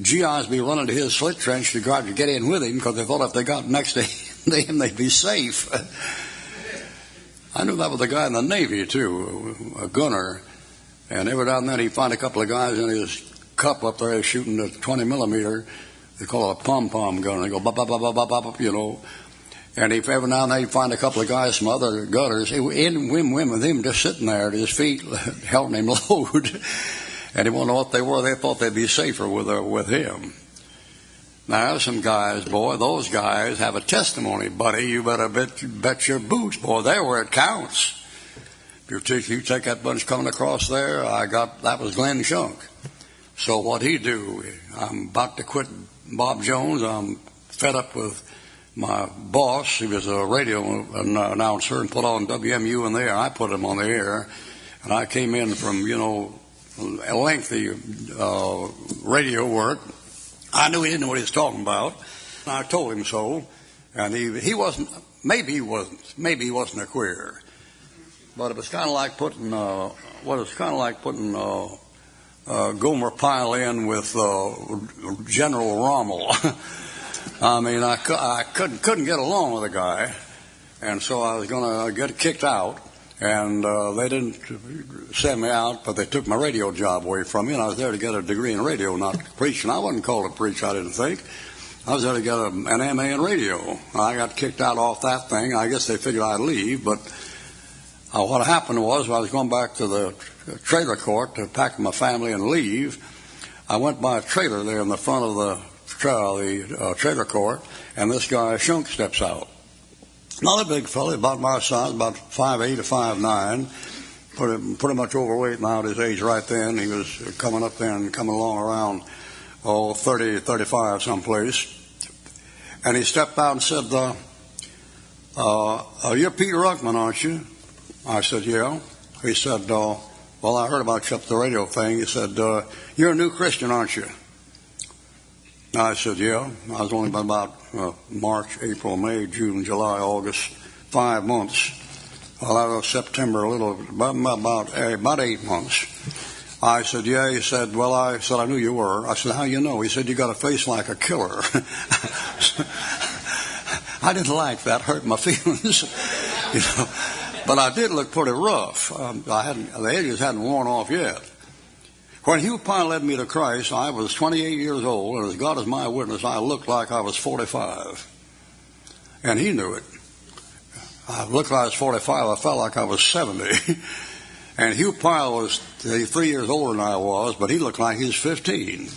GIs be running to his slit trench to try to get in with him because they thought if they got next to him, they'd be safe. I knew that was a guy in the Navy, too, a gunner. And every now and then he'd find a couple of guys in his cup up there shooting a 20 millimeter. They call it a pom-pom gun. They go, bop, bop, bop, bop, bop, bop, you know. And every now and then he'd find a couple of guys, some other gunners, in with him just sitting there at his feet, helping him load. And he won't know what they were. They thought they'd be safer with him. Now, there's some guys, boy, those guys have a testimony, buddy. You better bet your boots, boy. They're where it counts. If you take that bunch coming across there, that was Glenn Shunk. So what he do? I'm about to quit Bob Jones. I'm fed up with my boss. He was a radio announcer and put on WMU in there. I put him on the air, and I came in from, a lengthy radio work. I knew he didn't know what he was talking about. I told him so, and he wasn't. Maybe he wasn't a queer, but it was kind of like putting Gomer Pyle in with General Rommel. I mean, I couldn't get along with the guy, and so I was going to get kicked out. And they didn't send me out, but they took my radio job away from me, and I was there to get a degree in radio, not preaching. I wasn't called to preach, I didn't think. I was there to get an MA in radio. I got kicked out off that thing. I guess they figured I'd leave, but what happened was I was going back to the trailer court to pack my family and leave. I went by a trailer there in the front of the trailer court, and this guy, Shunk, steps out. Not a big fella, about my size, about 5'8" or 5'9", pretty much overweight now at his age right then. He was coming up there and coming along around, 30, 35 someplace. And he stepped out and said, you're Peter Ruckman, aren't you? I said, yeah. He said, well, I heard about you up the radio thing. He said, you're a new Christian, aren't you? I said, yeah. I was only about March, April, May, June, July, August, 5 months. Well, that was September, about 8 months. I said, yeah. He said, well, I knew you were. I said, how you know? He said, you got a face like a killer. I didn't like that, hurt my feelings, But I did look pretty rough. The edges hadn't worn off yet. When Hugh Pine led me to Christ, I was 28 years old, and as God is my witness, I looked like I was 45. And he knew it. I looked like I was 45. I felt like I was 70. And Hugh Pyle was 3 years older than I was, but he looked like he was 15.